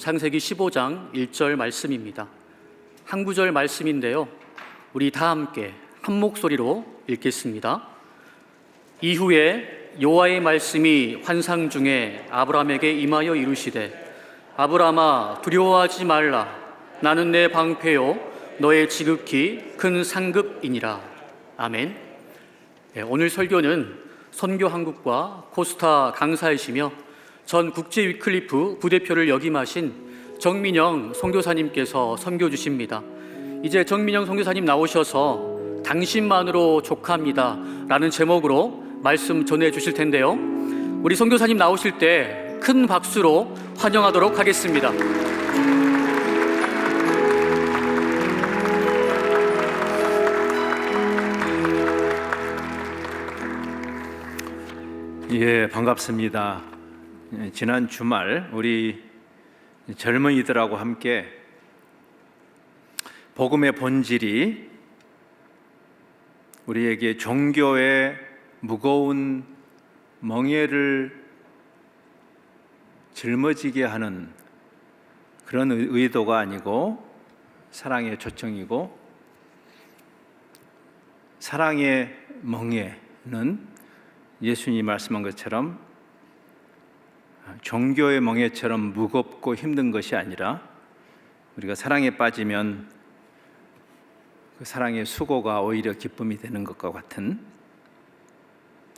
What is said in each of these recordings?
창세기 15장 1절 말씀입니다. 한 구절 말씀인데요, 우리 다 함께 한 목소리로 읽겠습니다. 이후에 여호와의 말씀이 환상 중에 아브라함에게 임하여 이르시되, 아브라함아 두려워하지 말라. 나는 내 방패요 너의 지극히 큰 상급이니라. 아멘. 오늘 설교는 선교한국과 코스타 강사이시며 전 국제 위클리프 부대표를 역임하신 정민영 선교사님께서 선교 주십니다. 이제 정민영 선교사님 나오셔서 당신만으로 족합니다 라는 제목으로 말씀 전해 주실 텐데요, 우리 선교사님 나오실 때 큰 박수로 환영하도록 하겠습니다. 예, 반갑습니다. 지난 주말 우리 젊은이들하고 함께 복음의 본질이 우리에게 종교의 무거운 멍에를 짊어지게 하는 그런 의도가 아니고 사랑의 초청이고, 사랑의 멍에는 예수님이 말씀한 것처럼 종교의 멍에처럼 무겁고 힘든 것이 아니라, 우리가 사랑에 빠지면 그 사랑의 수고가 오히려 기쁨이 되는 것과 같은,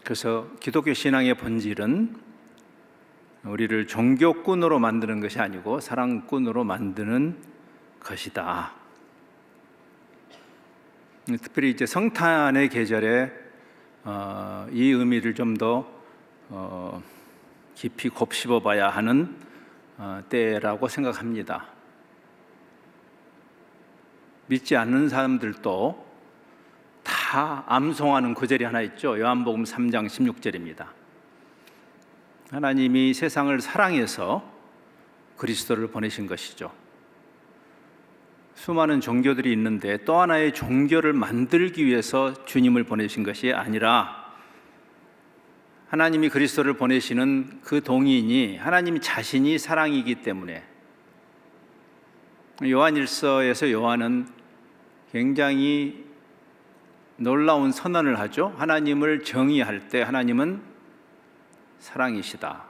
그래서 기독교 신앙의 본질은 우리를 종교꾼으로 만드는 것이 아니고 사랑꾼으로 만드는 것이다. 특별히 이제 성탄의 계절에 이 의미를 좀 더 깊이 곱씹어 봐야 하는 때라고 생각합니다. 믿지 않는 사람들도 다 암송하는 구절이 하나 있죠. 요한복음 3장 16절입니다. 하나님이 세상을 사랑해서 그리스도를 보내신 것이죠. 수많은 종교들이 있는데 또 하나의 종교를 만들기 위해서 주님을 보내신 것이 아니라, 하나님이 그리스도를 보내시는 그 동인이 하나님 자신이 사랑이기 때문에, 요한일서에서 요한은 굉장히 놀라운 선언을 하죠. 하나님을 정의할 때 하나님은 사랑이시다.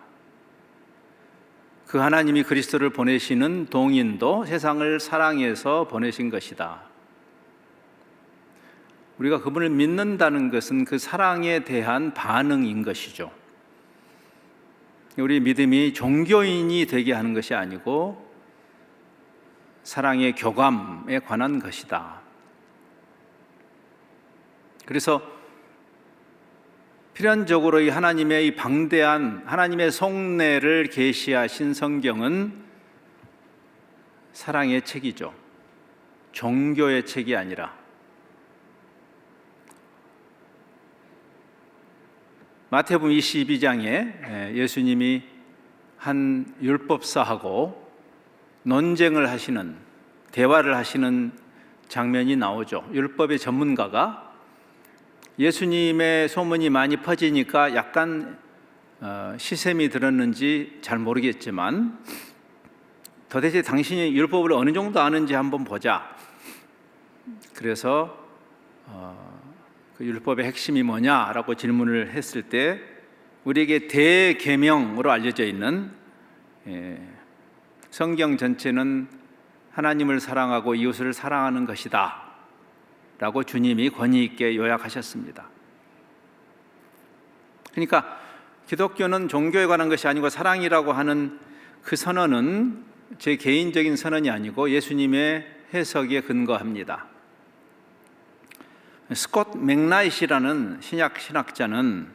그 하나님이 그리스도를 보내시는 동인도 세상을 사랑해서 보내신 것이다. 우리가 그분을 믿는다는 것은 그 사랑에 대한 반응인 것이죠. 우리 믿음이 종교인이 되게 하는 것이 아니고 사랑의 교감에 관한 것이다. 그래서 필연적으로 이 하나님의 이 방대한 하나님의 속내를 계시하신 성경은 사랑의 책이죠. 종교의 책이 아니라. 마태복음 22장에 예수님이 한 율법사하고 논쟁을 하시는, 대화를 하시는 장면이 나오죠. 율법의 전문가가 예수님의 소문이 많이 퍼지니까 약간 시샘이 들었는지 잘 모르겠지만, 도대체 당신이 율법을 어느 정도 아는지 한번 보자. 그래서 그 율법의 핵심이 뭐냐라고 질문을 했을 때, 우리에게 대계명으로 알려져 있는 성경 전체는 하나님을 사랑하고 이웃을 사랑하는 것이다 라고 주님이 권위 있게 요약하셨습니다. 그러니까 기독교는 종교에 관한 것이 아니고 사랑이라고 하는 그 선언은 제 개인적인 선언이 아니고 예수님의 해석에 근거합니다. 스콧 맥나잇이라는 신약 신학자는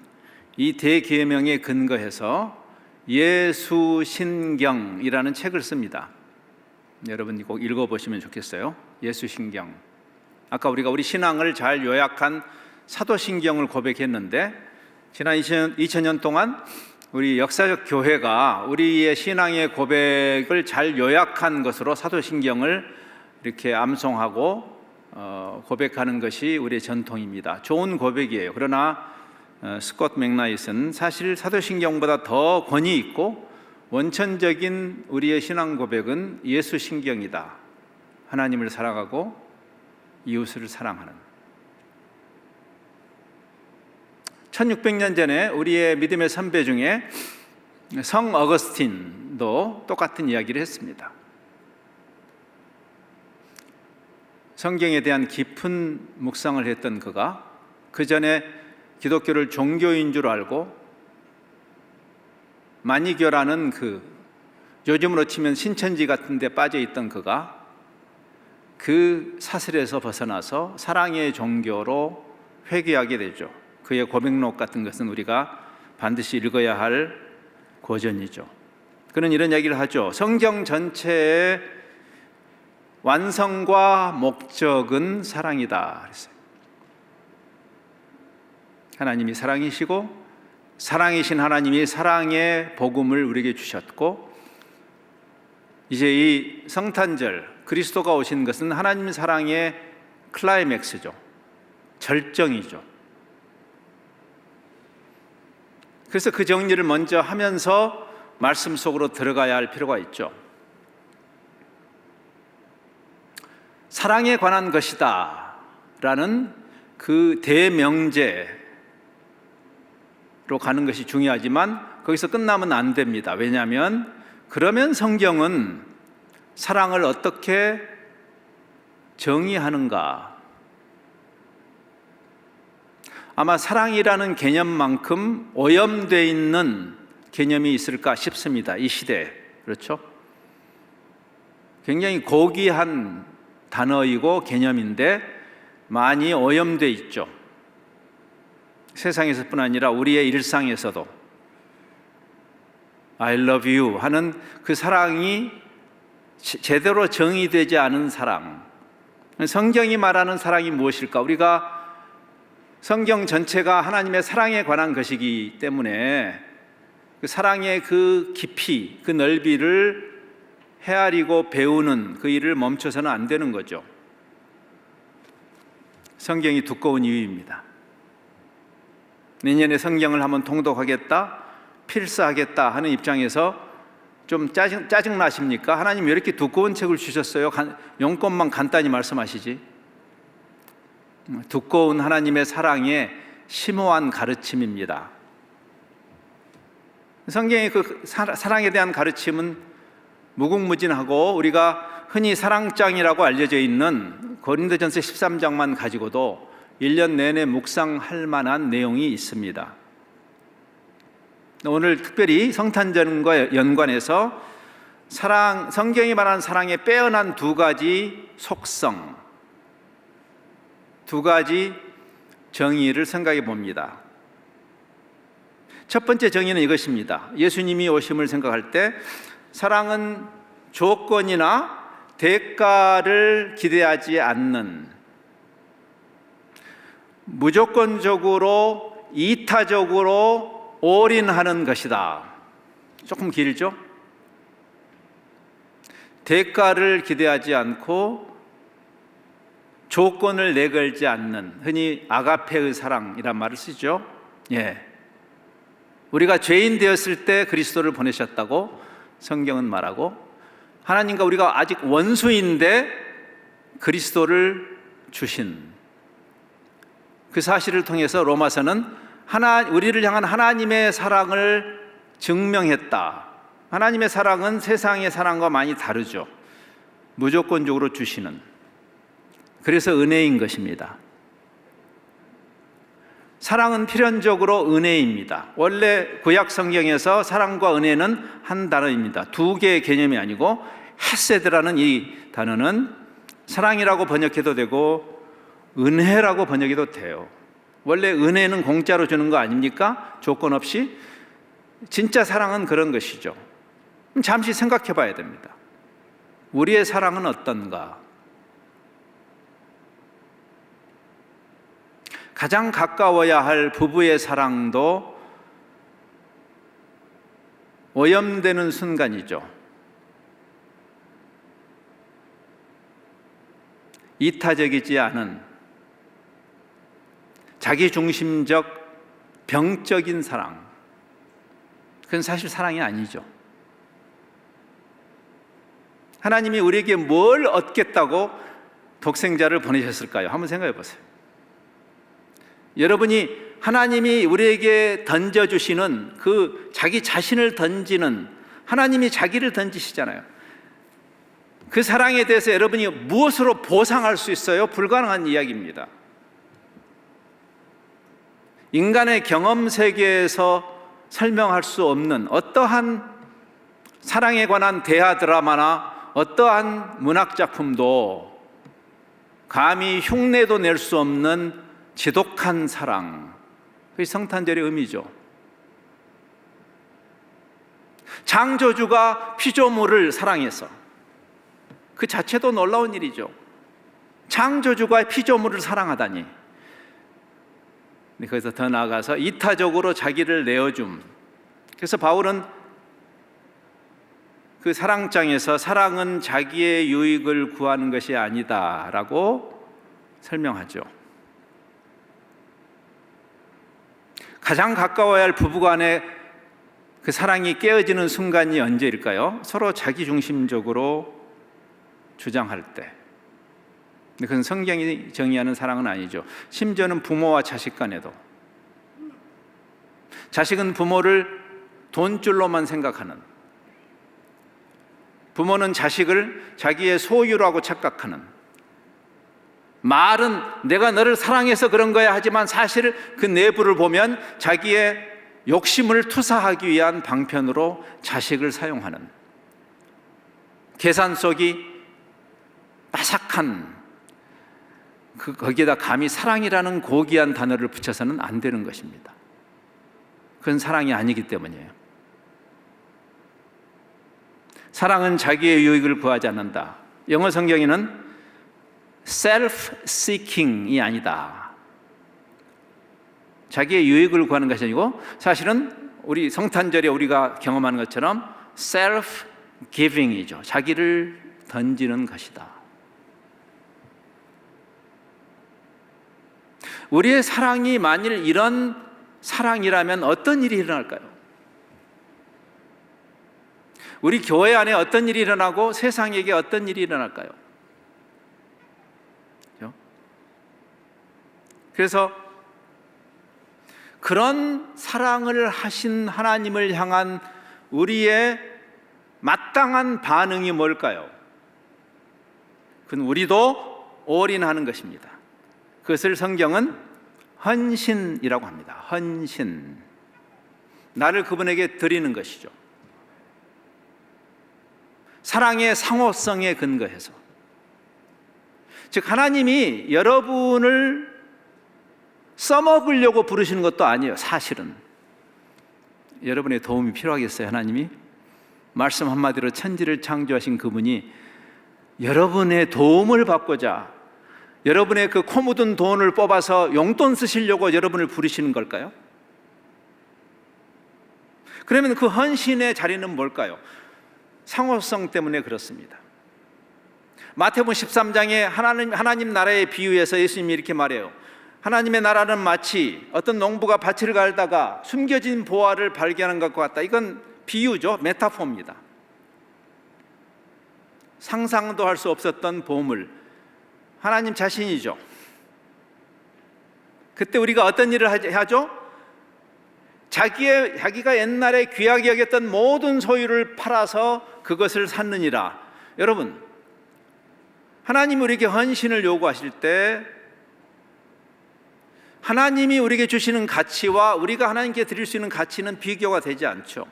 이 대계명에 근거해서 예수신경이라는 책을 씁니다. 여러분 꼭 읽어보시면 좋겠어요. 예수신경. 아까 우리 신앙을 잘 요약한 사도신경을 고백했는데, 지난 2000년 동안 우리 역사적 교회가 우리의 신앙의 고백을 잘 요약한 것으로 사도신경을 이렇게 암송하고 고백하는 것이 우리의 전통입니다. 좋은 고백이에요. 그러나 스콧 맥나잇은 사실 사도신경보다 더 권위 있고 원천적인 우리의 신앙 고백은 예수 신경이다. 하나님을 사랑하고 이웃을 사랑하는. 1600년 전에 우리의 믿음의 선배 중에 성 어거스틴도 똑같은 이야기를 했습니다. 성경에 대한 깊은 묵상을 했던 그가 그 전에 기독교를 종교인 줄 알고 마니교라는 요즘으로 치면 신천지 같은 데 빠져 있던 그가 그 사슬에서 벗어나서 사랑의 종교로 회귀하게 되죠. 그의 고백록 같은 것은 우리가 반드시 읽어야 할 고전이죠. 그는 이런 얘기를 하죠. 성경 전체의 완성과 목적은 사랑이다 그랬어요. 하나님이 사랑이시고 사랑이신 하나님이 사랑의 복음을 우리에게 주셨고, 이제 이 성탄절 그리스도가 오신 것은 하나님 사랑의 클라이맥스죠. 절정이죠. 그래서 그 정리를 먼저 하면서 말씀 속으로 들어가야 할 필요가 있죠. 사랑에 관한 것이다 라는 그 대명제로 가는 것이 중요하지만 거기서 끝나면 안 됩니다. 왜냐하면 그러면 성경은 사랑을 어떻게 정의하는가? 아마 사랑이라는 개념만큼 오염되어 있는 개념이 있을까 싶습니다. 이 시대에. 그렇죠? 굉장히 고귀한 단어이고 개념인데 많이 오염되어 있죠. 세상에서뿐 아니라 우리의 일상에서도 I love you 하는 그 사랑이 제대로 정의되지 않은 사랑. 성경이 말하는 사랑이 무엇일까? 우리가 성경 전체가 하나님의 사랑에 관한 것이기 때문에 그 사랑의 그 깊이, 그 넓이를 헤아리고 배우는 그 일을 멈춰서는 안 되는 거죠. 성경이 두꺼운 이유입니다. 내년에 성경을 한번 통독하겠다, 필사하겠다 하는 입장에서 좀 짜증 나십니까? 하나님 왜 이렇게 두꺼운 책을 주셨어요? 용건만 간단히 말씀하시지. 두꺼운 하나님의 사랑의 심오한 가르침입니다. 성경의 그 사랑에 대한 가르침은 무궁무진하고 우리가 흔히 사랑장이라고 알려져 있는 고린도전서 13장만 가지고도 1년 내내 묵상할 만한 내용이 있습니다. 오늘 특별히 성탄절과 연관해서 성경이 말하는 사랑의 빼어난 두 가지 속성, 두 가지 정의를 생각해 봅니다. 첫 번째 정의는 이것입니다. 예수님이 오심을 생각할 때 사랑은 조건이나 대가를 기대하지 않는, 무조건적으로 이타적으로 올인하는 것이다. 조금 길죠? 대가를 기대하지 않고 조건을 내걸지 않는, 흔히 아가페의 사랑이란 말을 쓰죠. 예. 우리가 죄인 되었을 때 그리스도를 보내셨다고 성경은 말하고, 하나님과 우리가 아직 원수인데 그리스도를 주신 그 사실을 통해서 로마서는 우리를 향한 하나님의 사랑을 증명했다. 하나님의 사랑은 세상의 사랑과 많이 다르죠. 무조건적으로 주시는, 그래서 은혜인 것입니다. 사랑은 필연적으로 은혜입니다. 원래 구약 성경에서 사랑과 은혜는 한 단어입니다. 두 개의 개념이 아니고 헤세드라는 이 단어는 사랑이라고 번역해도 되고 은혜라고 번역해도 돼요. 원래 은혜는 공짜로 주는 거 아닙니까? 조건 없이. 진짜 사랑은 그런 것이죠. 잠시 생각해 봐야 됩니다. 우리의 사랑은 어떤가? 가장 가까워야 할 부부의 사랑도 오염되는 순간이죠. 이타적이지 않은 자기중심적 병적인 사랑, 그건 사실 사랑이 아니죠. 하나님이 우리에게 뭘 얻겠다고 독생자를 보내셨을까요? 한번 생각해 보세요. 여러분이 하나님이 우리에게 던져주시는 그 자기 자신을 던지는, 하나님이 자기를 던지시잖아요. 그 사랑에 대해서 여러분이 무엇으로 보상할 수 있어요? 불가능한 이야기입니다. 인간의 경험 세계에서 설명할 수 없는 어떠한 사랑에 관한 대하 드라마나 어떠한 문학 작품도 감히 흉내도 낼 수 없는 지독한 사랑, 그게 성탄절의 의미죠. 창조주가 피조물을 사랑해서, 그 자체도 놀라운 일이죠. 창조주가 피조물을 사랑하다니. 거기서 더 나아가서 이타적으로 자기를 내어줌. 그래서 바울은 그 사랑장에서 사랑은 자기의 유익을 구하는 것이 아니다라고 설명하죠. 가장 가까워야 할 부부간의 그 사랑이 깨어지는 순간이 언제일까요? 서로 자기중심적으로 주장할 때. 근데 그건 성경이 정의하는 사랑은 아니죠. 심지어는 부모와 자식 간에도. 자식은 부모를 돈줄로만 생각하는, 부모는 자식을 자기의 소유라고 착각하는, 말은 내가 너를 사랑해서 그런 거야 하지만 사실 그 내부를 보면 자기의 욕심을 투사하기 위한 방편으로 자식을 사용하는, 계산 속이 빠삭한, 거기에다 감히 사랑이라는 고귀한 단어를 붙여서는 안 되는 것입니다. 그건 사랑이 아니기 때문이에요. 사랑은 자기의 유익을 구하지 않는다. 영어 성경에는 self-seeking이 아니다. 자기의 유익을 구하는 것이 아니고 사실은 우리 성탄절에 우리가 경험하는 것처럼 self-giving이죠. 자기를 던지는 것이다. 우리의 사랑이 만일 이런 사랑이라면 어떤 일이 일어날까요? 우리 교회 안에 어떤 일이 일어나고 세상에게 어떤 일이 일어날까요? 그래서 그런 사랑을 하신 하나님을 향한 우리의 마땅한 반응이 뭘까요? 그건 우리도 올인하는 것입니다. 그것을 성경은 헌신이라고 합니다. 헌신. 나를 그분에게 드리는 것이죠. 사랑의 상호성에 근거해서. 즉 하나님이 여러분을 써먹으려고 부르시는 것도 아니에요. 사실은 여러분의 도움이 필요하겠어요. 하나님이 말씀 한마디로 천지를 창조하신 그분이 여러분의 도움을 받고자 여러분의 그 코 묻은 돈을 뽑아서 용돈 쓰시려고 여러분을 부르시는 걸까요? 그러면 그 헌신의 자리는 뭘까요? 상호성 때문에 그렇습니다. 마태복음 13장에 하나님 나라의 비유에서 예수님이 이렇게 말해요. 하나님의 나라는 마치 어떤 농부가 밭을 갈다가 숨겨진 보화를 발견한 것과 같다. 이건 비유죠. 메타포입니다. 상상도 할 수 없었던 보물, 하나님 자신이죠. 그때 우리가 어떤 일을 하죠? 자기가 옛날에 귀하게 여겼던 모든 소유를 팔아서 그것을 샀느니라. 여러분, 하나님이 우리에게 헌신을 요구하실 때 하나님이 우리에게 주시는 가치와 우리가 하나님께 드릴 수 있는 가치는 비교가 되지 않죠.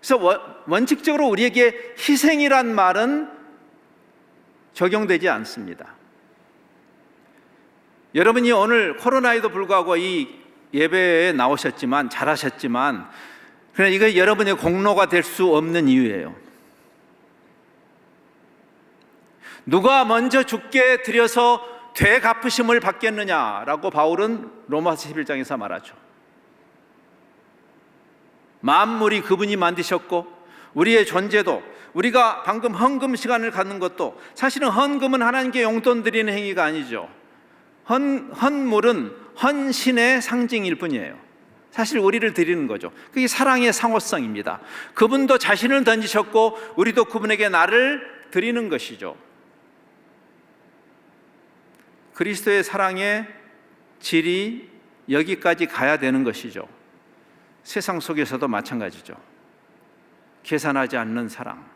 그래서 원칙적으로 우리에게 희생이란 말은 적용되지 않습니다. 여러분이 오늘 코로나에도 불구하고 이 예배에 나오셨지만 잘하셨지만 그러나 이거 여러분의 공로가 될 수 없는 이유예요. 누가 먼저 죽게 드려서 되갚으심을 받겠느냐라고 바울은 로마서 11장에서 말하죠. 만물이 그분이 만드셨고 우리의 존재도, 우리가 방금 헌금 시간을 갖는 것도 사실은 헌금은 하나님께 용돈 드리는 행위가 아니죠. 헌물은 헌신의 상징일 뿐이에요. 사실 우리를 드리는 거죠. 그게 사랑의 상호성입니다. 그분도 자신을 던지셨고 우리도 그분에게 나를 드리는 것이죠. 그리스도의 사랑의 질이 여기까지 가야 되는 것이죠. 세상 속에서도 마찬가지죠. 계산하지 않는 사랑.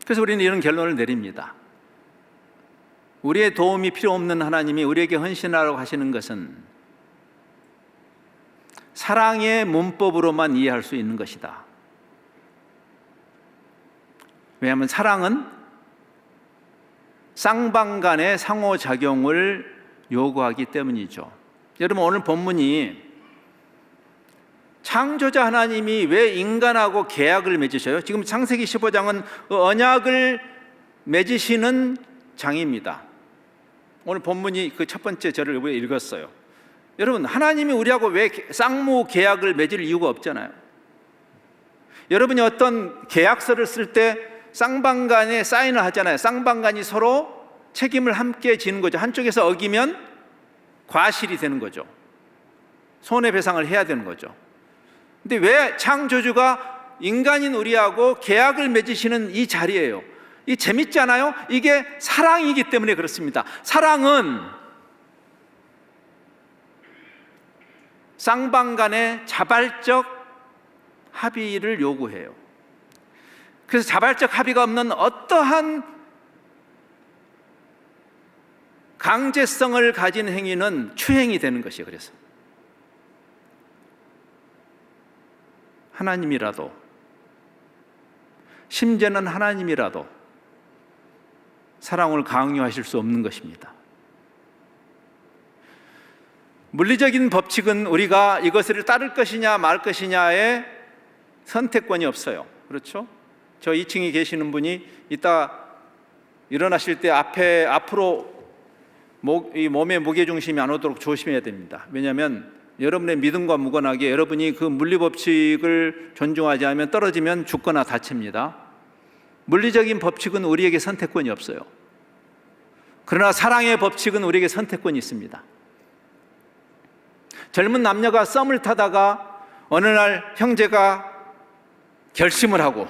그래서 우리는 이런 결론을 내립니다. 우리의 도움이 필요 없는 하나님이 우리에게 헌신하라고 하시는 것은 사랑의 문법으로만 이해할 수 있는 것이다. 왜냐하면 사랑은 쌍방간의 상호작용을 요구하기 때문이죠. 여러분, 오늘 본문이 창조자 하나님이 왜 인간하고 계약을 맺으셔요? 지금 창세기 15장은 언약을 맺으시는 장입니다. 오늘 본문이 그 첫 번째 절을 우리가 읽었어요. 여러분, 하나님이 우리하고 왜 쌍무 계약을 맺을 이유가 없잖아요. 여러분이 어떤 계약서를 쓸 때 쌍방간에 사인을 하잖아요. 쌍방간이 서로 책임을 함께 지는 거죠. 한쪽에서 어기면 과실이 되는 거죠. 손해배상을 해야 되는 거죠. 근데 왜 창조주가 인간인 우리하고 계약을 맺으시는 이 자리예요? 이 재밌지 않아요? 이게 사랑이기 때문에 그렇습니다. 사랑은 쌍방간의 자발적 합의를 요구해요. 그래서 자발적 합의가 없는 어떠한 강제성을 가진 행위는 추행이 되는 것이에요. 그래서 하나님이라도, 심지어는 하나님이라도 사랑을 강요하실 수 없는 것입니다. 물리적인 법칙은 우리가 이것을 따를 것이냐 말 것이냐의 선택권이 없어요. 그렇죠? 저 2층에 계시는 분이 이따 일어나실 때 앞으로 이 몸의 무게중심이 안 오도록 조심해야 됩니다. 왜냐하면 여러분의 믿음과 무관하게 여러분이 그 물리법칙을 존중하지 않으면 떨어지면 죽거나 다칩니다. 물리적인 법칙은 우리에게 선택권이 없어요. 그러나 사랑의 법칙은 우리에게 선택권이 있습니다. 젊은 남녀가 썸을 타다가 어느 날 형제가 결심을 하고,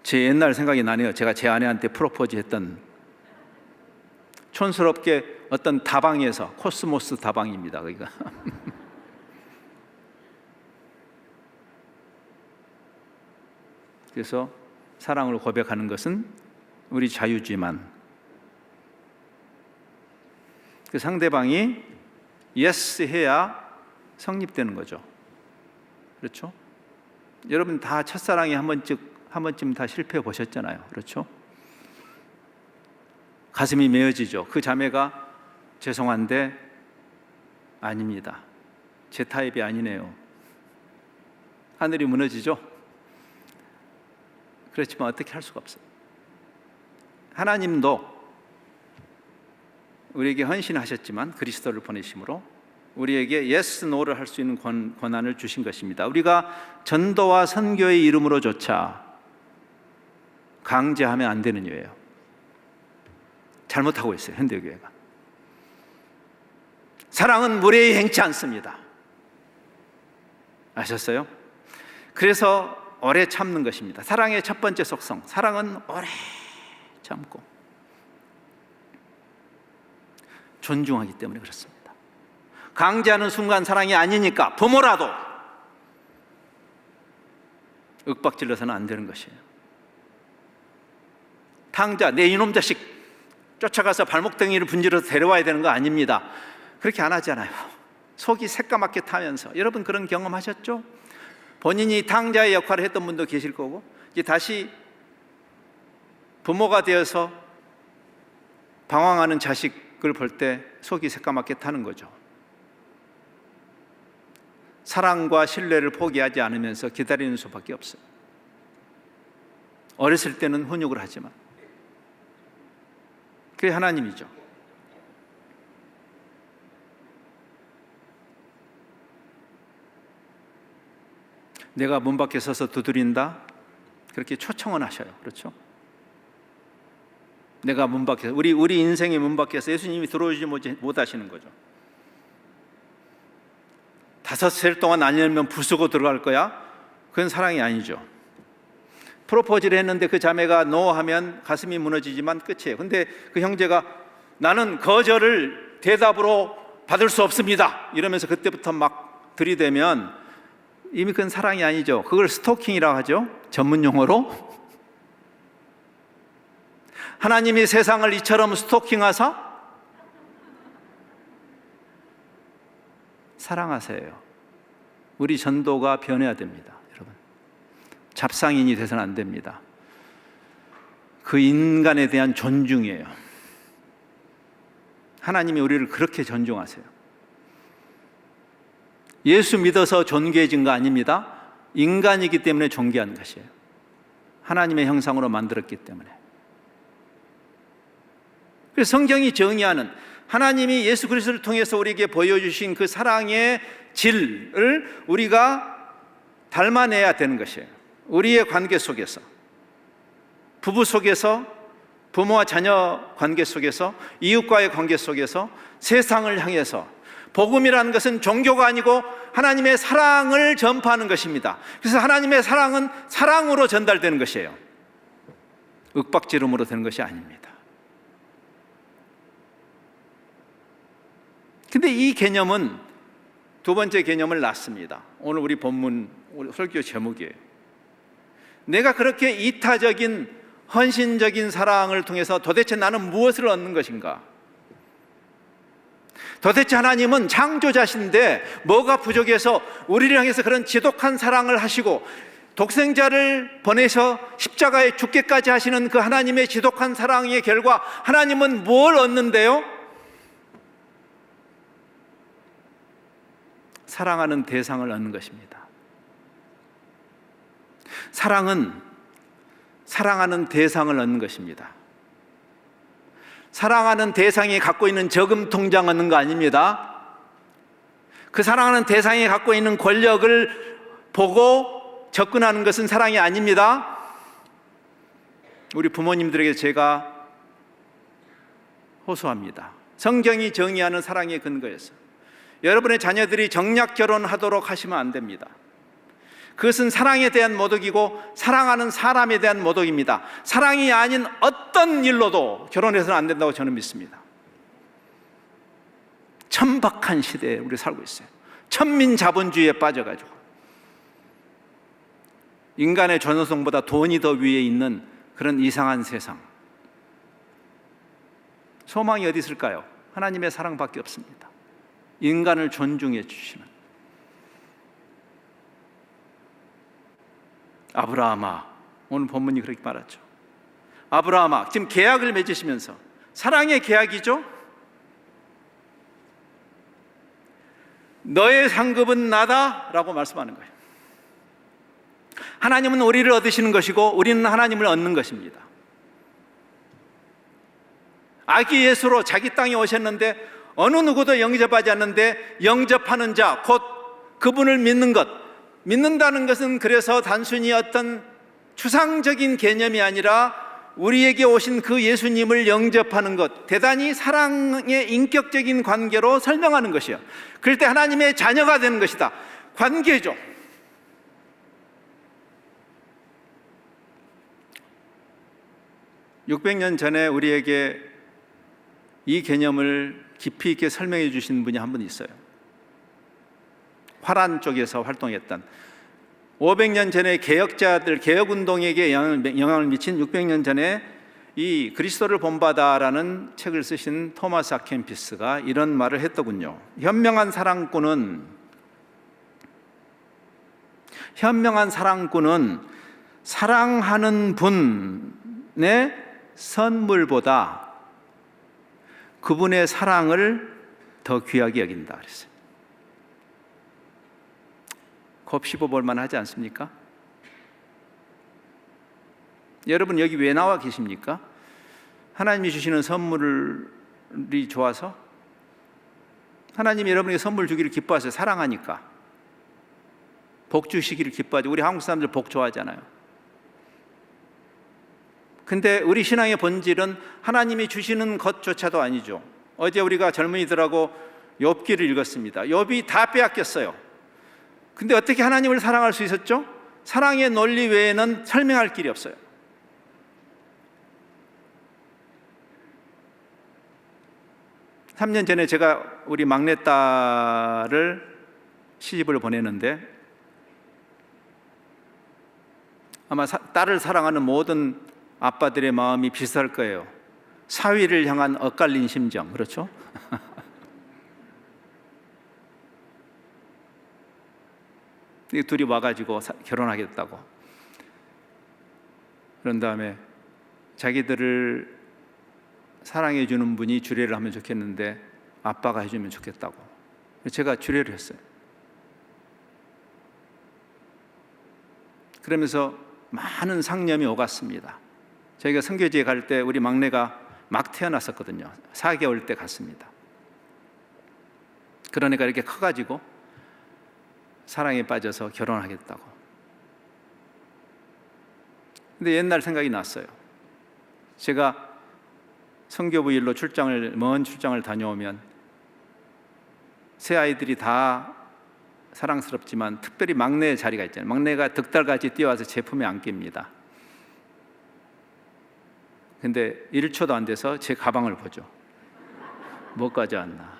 제 옛날 생각이 나네요. 제가 제 아내한테 프로포즈 했던, 촌스럽게 어떤 다방에서, 코스모스 다방입니다. 거기가. 그래서 사랑을 고백하는 것은 우리 자유지만 그 상대방이 예스 해야 성립되는 거죠. 그렇죠? 여러분 다 첫사랑에 한 번쯤 다 실패해 보셨잖아요. 그렇죠? 가슴이 메어지죠. 그 자매가 죄송한데 아닙니다. 제 타입이 아니네요. 하늘이 무너지죠. 그렇지만 어떻게 할 수가 없어요. 하나님도 우리에게 헌신하셨지만 그리스도를 보내심으로 우리에게 yes, no를 할 수 있는 권한을 주신 것입니다. 우리가 전도와 선교의 이름으로조차 강제하면 안 되는 이유예요. 잘못하고 있어요, 현대교회가. 사랑은 무례히 행치 않습니다. 아셨어요? 그래서 오래 참는 것입니다. 사랑의 첫 번째 속성, 사랑은 오래 참고 존중하기 때문에 그렇습니다. 강제하는 순간 사랑이 아니니까 부모라도 윽박질러서는 안 되는 것이에요. 탕자, 내 이놈 자식 쫓아가서 발목덩이를 분질러서 데려와야 되는 거 아닙니다. 그렇게 안 하잖아요. 속이 새까맣게 타면서. 여러분 그런 경험하셨죠? 본인이 탕자의 역할을 했던 분도 계실 거고, 이제 다시 부모가 되어서 방황하는 자식을 볼 때 속이 새까맣게 타는 거죠. 사랑과 신뢰를 포기하지 않으면서 기다리는 수밖에 없어요. 어렸을 때는 훈육을 하지만 그게 하나님이죠. 내가 문 밖에 서서 두드린다, 그렇게 초청은 하셔요. 그렇죠? 내가 문 밖에서 우리 인생의 문 밖에서 예수님이 들어오지 못하시는 거죠. 5살 동안 안 열면 부수고 들어갈 거야? 그건 사랑이 아니죠. 프로포즈를 했는데 그 자매가 노 하면 가슴이 무너지지만 끝이에요. 근데 그 형제가 나는 거절을 대답으로 받을 수 없습니다 이러면서 그때부터 막 들이대면 이미 그건 사랑이 아니죠. 그걸 스토킹이라고 하죠, 전문 용어로. 하나님이 세상을 이처럼 스토킹하사 사랑하세요. 우리 전도가 변해야 됩니다, 여러분. 잡상인이 돼서는 안 됩니다. 그 인간에 대한 존중이에요. 하나님이 우리를 그렇게 존중하세요. 예수 믿어서 존귀해진 거 아닙니다. 인간이기 때문에 존귀한 것이에요. 하나님의 형상으로 만들었기 때문에. 그래서 성경이 정의하는, 하나님이 예수 그리스도를 통해서 우리에게 보여주신 그 사랑의 질을 우리가 닮아내야 되는 것이에요. 우리의 관계 속에서, 부부 속에서, 부모와 자녀 관계 속에서, 이웃과의 관계 속에서, 세상을 향해서. 복음이라는 것은 종교가 아니고 하나님의 사랑을 전파하는 것입니다. 그래서 하나님의 사랑은 사랑으로 전달되는 것이에요. 윽박지름으로 되는 것이 아닙니다. 근데 이 개념은 두 번째 개념을 낳습니다. 오늘 우리 본문, 우리 설교 제목이에요. 내가 그렇게 이타적인 헌신적인 사랑을 통해서 도대체 나는 무엇을 얻는 것인가? 도대체 하나님은 창조자신데 뭐가 부족해서 우리를 향해서 그런 지독한 사랑을 하시고 독생자를 보내서 십자가에 죽게까지 하시는 그 하나님의 지독한 사랑의 결과 하나님은 뭘 얻는데요? 사랑하는 대상을 얻는 것입니다. 사랑은 사랑하는 대상을 얻는 것입니다. 사랑하는 대상이 갖고 있는 저금 통장 얻는 거 아닙니다. 그 사랑하는 대상이 갖고 있는 권력을 보고 접근하는 것은 사랑이 아닙니다. 우리 부모님들에게 제가 호소합니다. 성경이 정의하는 사랑의 근거에서 여러분의 자녀들이 정략 결혼하도록 하시면 안 됩니다. 그것은 사랑에 대한 모독이고 사랑하는 사람에 대한 모독입니다. 사랑이 아닌 어떤 일로도 결혼해서는 안 된다고 저는 믿습니다. 천박한 시대에 우리 살고 있어요. 천민자본주의에 빠져가지고 인간의 존엄성보다 돈이 더 위에 있는 그런 이상한 세상. 소망이 어디 있을까요? 하나님의 사랑밖에 없습니다. 인간을 존중해 주시는. 아브라함아, 오늘 본문이 그렇게 말하죠. 아브라함아, 지금 계약을 맺으시면서 사랑의 계약이죠. 너의 상급은 나다 라고 말씀하는 거예요. 하나님은 우리를 얻으시는 것이고 우리는 하나님을 얻는 것입니다. 아기 예수로 자기 땅에 오셨는데 어느 누구도 영접하지 않는데 영접하는 자, 곧 그분을 믿는 것, 믿는다는 것은 그래서 단순히 어떤 추상적인 개념이 아니라 우리에게 오신 그 예수님을 영접하는 것, 대단히 사랑의 인격적인 관계로 설명하는 것이요. 그럴 때 하나님의 자녀가 되는 것이다. 관계죠. (600년) 전에 우리에게 이 개념을 깊이 있게 설명해 주신 분이 한 분 있어요. 화란 쪽에서 활동했던 500년 전에 개혁자들, 개혁운동에게 영향을 미친 600년 전에 이 그리스도를 본받아라는 책을 쓰신 토마스 아 캠피스가 이런 말을 했더군요. 현명한 사랑꾼은 사랑하는 분의 선물보다 그분의 사랑을 더 귀하게 여긴다 그랬어요. 곱씹어 볼 만하지 않습니까? 여러분 여기 왜 나와 계십니까? 하나님이 주시는 선물이 좋아서? 하나님이 여러분에게 선물 주기를 기뻐하세요. 사랑하니까. 복 주시기를 기뻐하죠. 우리 한국 사람들 복 좋아하잖아요. 근데 우리 신앙의 본질은 하나님이 주시는 것조차도 아니죠. 어제 우리가 젊은이들하고 욥기를 읽었습니다. 욥이 다 빼앗겼어요. 근데 어떻게 하나님을 사랑할 수 있었죠? 사랑의 논리 외에는 설명할 길이 없어요. (3년) 전에 제가 우리 막내딸을 시집을 보내는데, 아마 딸을 사랑하는 모든 아빠들의 마음이 비슷할 거예요. 사위를 향한 엇갈린 심정, 그렇죠? 이 둘이 와가지고 결혼하겠다고. 그런 다음에 자기들을 사랑해 주는 분이 주례를 하면 좋겠는데 아빠가 해주면 좋겠다고. 제가 주례를 했어요. 그러면서 많은 상념이 오갔습니다. 저희가 선교지에 갈 때 우리 막내가 막 태어났었거든요. 4개월 때 갔습니다. 그러니까 이렇게 커가지고 사랑에 빠져서 결혼하겠다고. 근데 옛날 생각이 났어요. 제가 선교부 일로 먼 출장을 다녀오면 새 아이들이 다 사랑스럽지만 특별히 막내의 자리가 있잖아요. 막내가 득달같이 뛰어와서 제 품에 안깁니다. 근데 1초도 안 돼서 제 가방을 보죠. 뭐 가져왔나.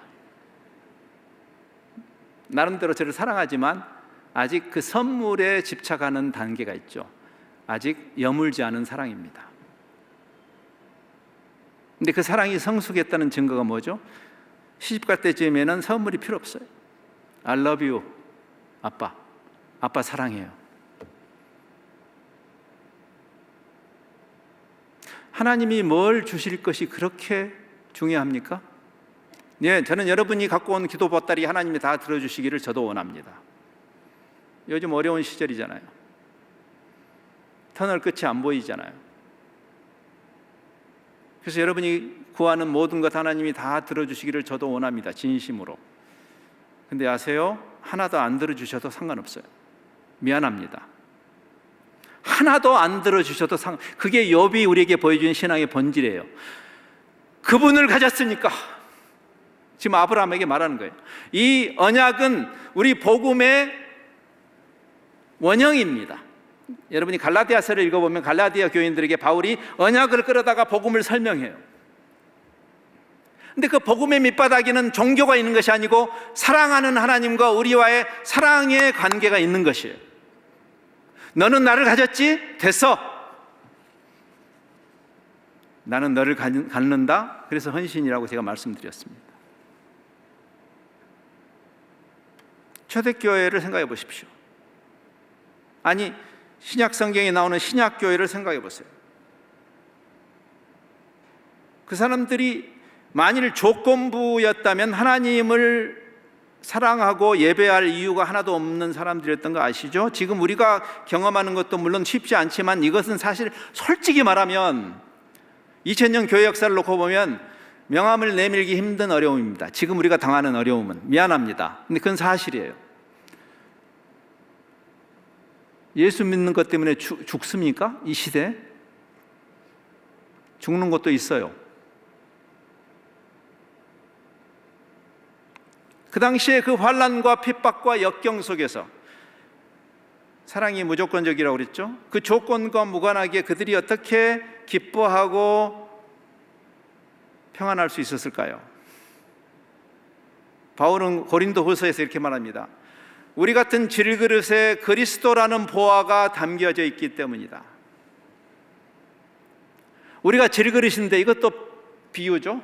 나름대로 저를 사랑하지만 아직 그 선물에 집착하는 단계가 있죠. 아직 여물지 않은 사랑입니다. 근데 그 사랑이 성숙했다는 증거가 뭐죠? 시집갈 때쯤에는 선물이 필요 없어요. I love you, 아빠. 아빠 사랑해요. 하나님이 뭘 주실 것이 그렇게 중요합니까? 예, 저는 여러분이 갖고 온 기도 보따리 하나님이 다 들어주시기를 저도 원합니다. 요즘 어려운 시절이잖아요. 터널 끝이 안 보이잖아요. 그래서 여러분이 구하는 모든 것 하나님이 다 들어주시기를 저도 원합니다. 진심으로. 근데 아세요? 하나도 안 들어주셔도 상관없어요. 미안합니다. 하나도 안 들어주셔도 그게 욥이 우리에게 보여준 신앙의 본질이에요. 그분을 가졌으니까. 지금 아브라함에게 말하는 거예요. 이 언약은 우리 복음의 원형입니다. 여러분이 갈라디아서를 읽어보면 갈라디아 교인들에게 바울이 언약을 끌어다가 복음을 설명해요. 근데 그 복음의 밑바닥에는 종교가 있는 것이 아니고 사랑하는 하나님과 우리와의 사랑의 관계가 있는 것이에요. 너는 나를 가졌지? 됐어. 나는 너를 갖는다. 그래서 헌신이라고 제가 말씀드렸습니다. 초대교회를 생각해 보십시오. 아니, 신약 성경에 나오는 신약교회를 생각해 보세요. 그 사람들이 만일 조건부였다면 하나님을 사랑하고 예배할 이유가 하나도 없는 사람들이었던 거 아시죠? 지금 우리가 경험하는 것도 물론 쉽지 않지만 이것은 사실 솔직히 말하면 2000년 교회 역사를 놓고 보면 명함을 내밀기 힘든 어려움입니다. 지금 우리가 당하는 어려움은. 미안합니다. 근데 그건 사실이에요. 예수 믿는 것 때문에 죽습니까? 이 시대에? 죽는 것도 있어요. 그 당시에 그 환난과 핍박과 역경 속에서 사랑이 무조건적이라고 그랬죠. 그 조건과 무관하게 그들이 어떻게 기뻐하고 평안할 수 있었을까요? 바울은 고린도후서에서 이렇게 말합니다. 우리 같은 질그릇에 그리스도라는 보화가 담겨져 있기 때문이다. 우리가 질그릇인데 이것도 비유죠.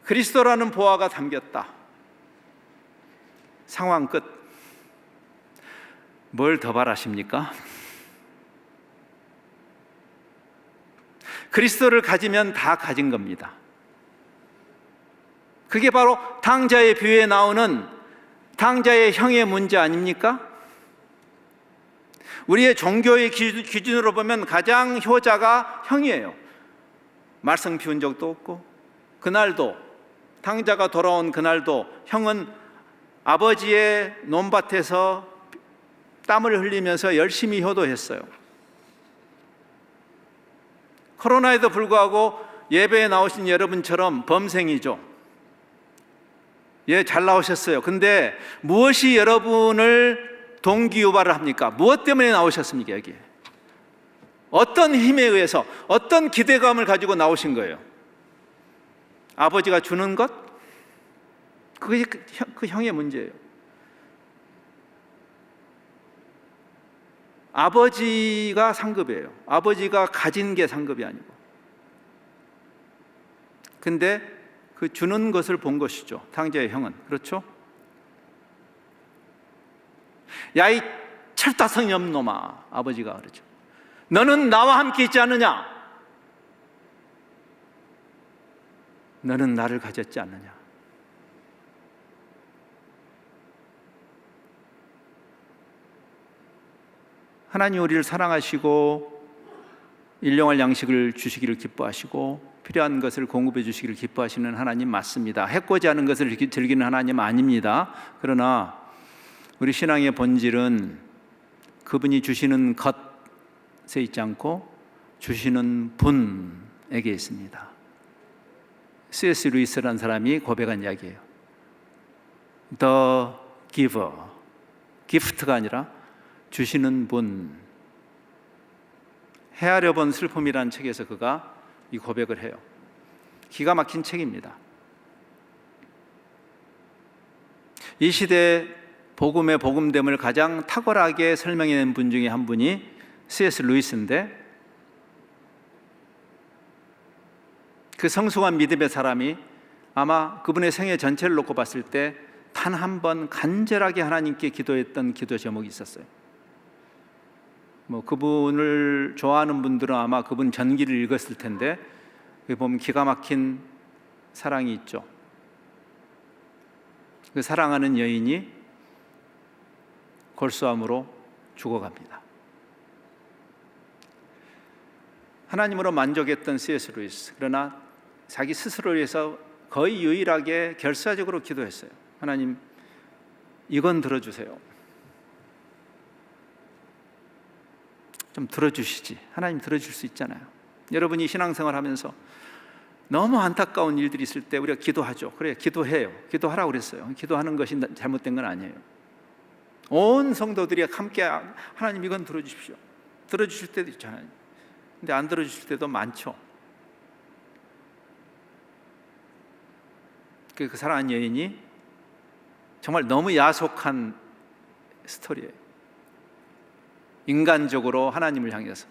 그리스도라는 보화가 담겼다. 상황 끝. 뭘 더 바라십니까? 그리스도를 가지면 다 가진 겁니다. 그게 바로 당자의 비유에 나오는 당자의 형의 문제 아닙니까? 우리의 종교의 기준으로 보면 가장 효자가 형이에요. 말썽 피운 적도 없고, 그날도 당자가 돌아온 그날도 형은 아버지의 논밭에서 땀을 흘리면서 열심히 효도했어요. 코로나에도 불구하고 예배에 나오신 여러분처럼 범생이죠. 예, 잘 나오셨어요. 근데 무엇이 여러분을 동기유발을 합니까? 무엇 때문에 나오셨습니까, 여기에? 어떤 힘에 의해서, 어떤 기대감을 가지고 나오신 거예요? 아버지가 주는 것? 그게 그 형의 문제예요. 아버지가 상급이에요. 아버지가 가진 게 상급이 아니고. 근데 그 주는 것을 본 것이죠. 탕자의 형은. 그렇죠? 야, 이 철다성이 없는 놈아. 아버지가 그러죠. 너는 나와 함께 있지 않느냐? 너는 나를 가졌지 않느냐? 하나님 우리를 사랑하시고 일용할 양식을 주시기를 기뻐하시고 필요한 것을 공급해 주시기를 기뻐하시는 하나님 맞습니다. 해코지 않은 것을 즐기는 하나님 아닙니다. 그러나 우리 신앙의 본질은 그분이 주시는 것에 있지 않고 주시는 분에게 있습니다. C.S. 루이스라는 사람이 고백한 이야기예요. The giver, 기프트가 아니라 주시는 분. 헤아려 본 슬픔이라는 책에서 그가 이 고백을 해요. 기가 막힌 책입니다. 이 시대 복음의 복음됨을 가장 탁월하게 설명해낸 분 중에 한 분이 C.S. 루이스인데, 그 성숙한 믿음의 사람이 아마 그분의 생애 전체를 놓고 봤을 때 단 한 번 간절하게 하나님께 기도했던 기도 제목이 있었어요. 그분을 좋아하는 분들은 아마 그분 전기를 읽었을 텐데, 거기 보면 기가 막힌 사랑이 있죠. 그 사랑하는 여인이 골수암으로 죽어갑니다. 하나님으로 만족했던 C.S. 루이스, 그러나 자기 스스로를 위해서 거의 유일하게 결사적으로 기도했어요. 하나님, 이건 들어주세요. 좀 들어주시지. 하나님 들어줄 수 있잖아요. 여러분이 신앙생활 하면서 너무 안타까운 일들이 있을 때 우리가 기도하죠. 그래, 기도해요. 기도하라고 그랬어요. 기도하는 것이 잘못된 건 아니에요. 온 성도들이 함께 하나님 이건 들어주십시오. 들어주실 때도 있잖아요. 근데 안 들어주실 때도 많죠. 그 사랑하는 여인이 정말 너무 야속한 스토리예요. 인간적으로 하나님을 향해서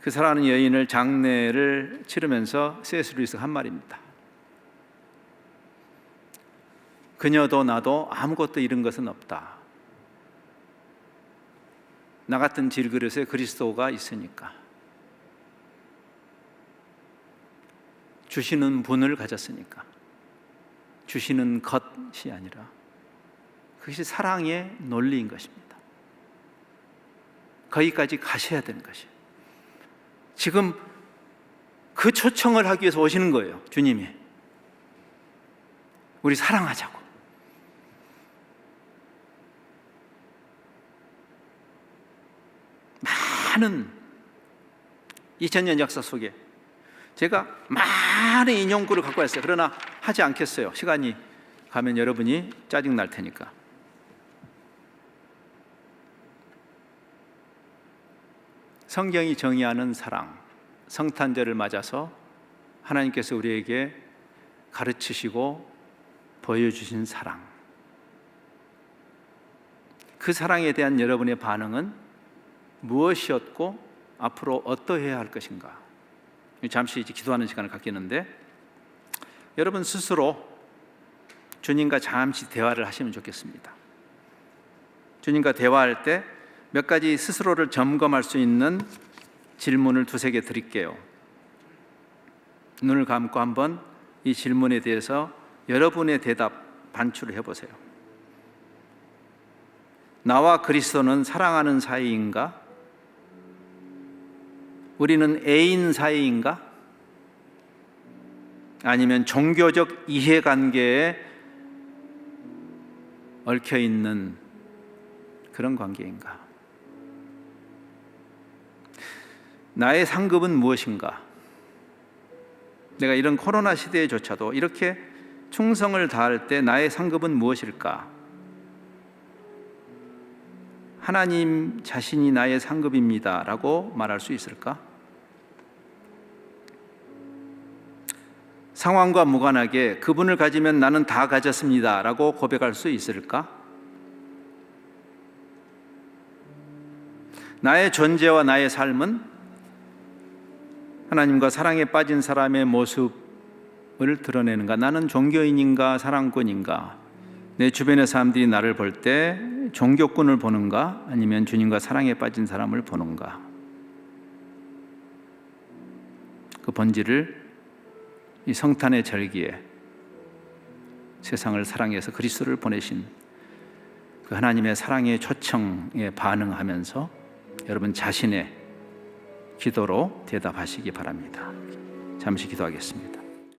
그 사랑하는 여인을 장례를 치르면서 C.S. 루이스가 한 말입니다. 그녀도 나도 아무것도 잃은 것은 없다. 나 같은 질그릇에 그리스도가 있으니까. 주시는 분을 가졌으니까. 주시는 것이 아니라 그것이 사랑의 논리인 것입니다. 거기까지 가셔야 되는 것이에요. 지금 그 초청을 하기 위해서 오시는 거예요. 주님이. 우리 사랑하자고. 많은 2000년 역사 속에 제가 많은 인용구를 갖고 왔어요. 그러나 하지 않겠어요. 시간이 가면 여러분이 짜증 날 테니까. 성경이 정의하는 사랑, 성탄절을 맞아서 하나님께서 우리에게 가르치시고 보여주신 사랑, 그 사랑에 대한 여러분의 반응은 무엇이었고 앞으로 어떠해야 할 것인가? 잠시 이제 기도하는 시간을 갖겠는데, 여러분 스스로 주님과 잠시 대화를 하시면 좋겠습니다. 주님과 대화할 때 몇 가지 스스로를 점검할 수 있는 질문을 두세 개 드릴게요. 눈을 감고 한번 이 질문에 대해서 여러분의 대답 반출을 해보세요. 나와 그리스도는 사랑하는 사이인가? 우리는 애인 사이인가? 아니면 종교적 이해관계에 얽혀있는 그런 관계인가? 나의 상급은 무엇인가? 내가 이런 코로나 시대에조차도 이렇게 충성을 다할 때 나의 상급은 무엇일까? 하나님 자신이 나의 상급입니다 라고 말할 수 있을까? 상황과 무관하게 그분을 가지면 나는 다 가졌습니다 라고 고백할 수 있을까? 나의 존재와 나의 삶은 하나님과 사랑에 빠진 사람의 모습을 드러내는가? 나는 종교인인가 사랑꾼인가? 내 주변의 사람들이 나를 볼 때 종교꾼을 보는가? 아니면 주님과 사랑에 빠진 사람을 보는가? 그 본질을 이 성탄의 절기에 세상을 사랑해서 그리스도를 보내신 그 하나님의 사랑의 초청에 반응하면서 여러분 자신의 기도로 대답하시기 바랍니다. 잠시 기도하겠습니다.